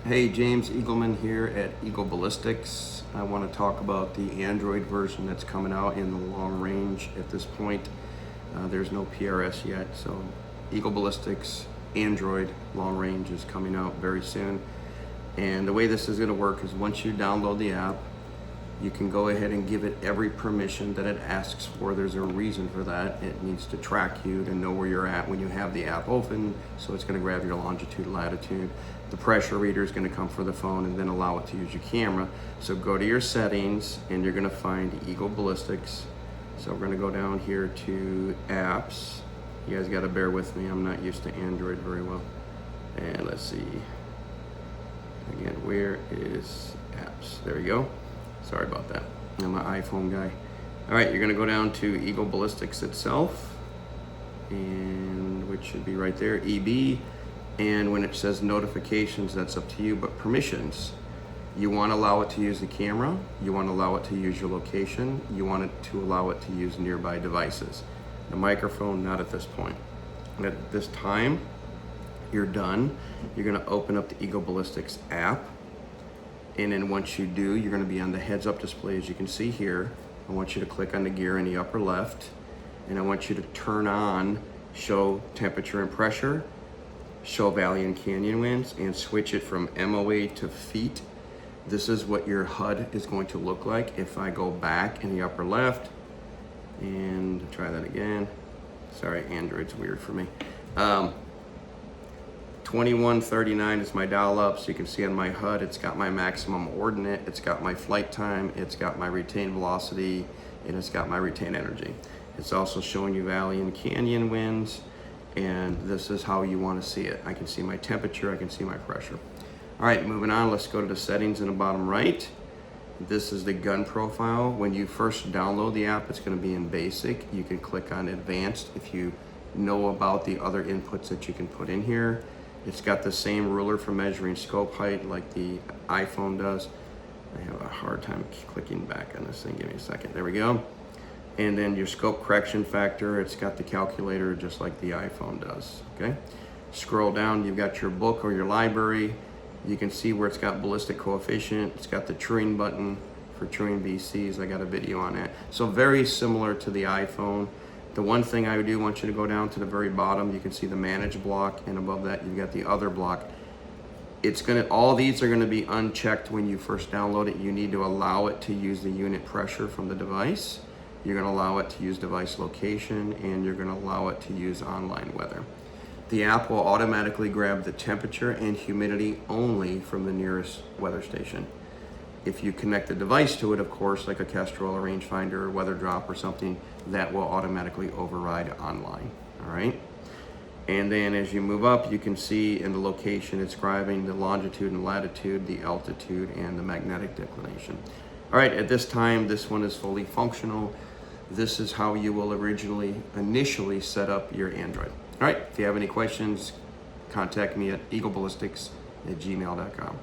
Hey, James Eagleman here at Eagle Ballistics. I want to talk about the Android version that's coming out in the long range at this point. There's no PRS yet, so Eagle Ballistics Android long range is coming out very soon. And the way this is going to work is once you download the app, you can go ahead and give it every permission that it asks for. There's a reason for that. It needs to track you to know where you're at when you have the app open. So it's going to grab your longitude, latitude. The pressure reader is going to come for the phone and then allow it to use your camera. So go to your settings and you're going to find Eagle Ballistics. So we're going to go down here to apps. You guys got to bear with me. I'm not used to Android very well. And let's see. Again, where is apps? There we go. Sorry about that. I'm an iPhone guy. All right, you're gonna go down to Eagle Ballistics itself, and which should be right there, EB. And when it says notifications, that's up to you, but permissions. You wanna allow it to use the camera, you wanna allow it to use your location, you want it to allow it to use nearby devices. The microphone, not at this point. And at this time, you're done. You're gonna open up the Eagle Ballistics app. And then once you do, you're going to be on the heads up display, as you can see here. I want you to click on the gear in the upper left, and I want you to turn on show temperature and pressure, show valley and canyon winds, and switch it from MOA to feet. This is what your HUD is going to look like. If I go back in the upper left and try that again. Sorry, Android's weird for me. 2139 is my dial up, so you can see on my HUD, it's got my maximum ordinate, it's got my flight time, it's got my retained velocity, and it's got my retained energy. It's also showing you valley and canyon winds, and this is how you want to see it. I can see my temperature, I can see my pressure. All right, moving on, let's go to the settings in the bottom right. This is the gun profile. When you first download the app, it's going to be in basic. You can click on advanced if you know about the other inputs that you can put in here. It's got the same ruler for measuring scope height like the iPhone does. I have a hard time clicking back on this thing. Give me a second. There we go. And then your scope correction factor, it's got the calculator just like the iPhone does. Okay. Scroll down, you've got your book or your library. You can see where it's got ballistic coefficient. It's got the truing button for truing BCs. I got a video on that. So very similar to the iPhone. The one thing I do want you to go down to the very bottom, you can see the manage block, and above that you've got the other block. All these are gonna be unchecked when you first download it. You need to allow it to use the unit pressure from the device. You're gonna allow it to use device location, and you're gonna allow it to use online weather. The app will automatically grab the temperature and humidity only from the nearest weather station. If you connect the device to it, of course, like a Kestrel, a rangefinder, or weather drop or something, that will automatically override online, all right? And then as you move up, you can see in the location, it's grabbing the longitude and latitude, the altitude, and the magnetic declination. All right, at this time, this one is fully functional. This is how you will initially set up your Android. All right, if you have any questions, contact me at eagleballistics@gmail.com.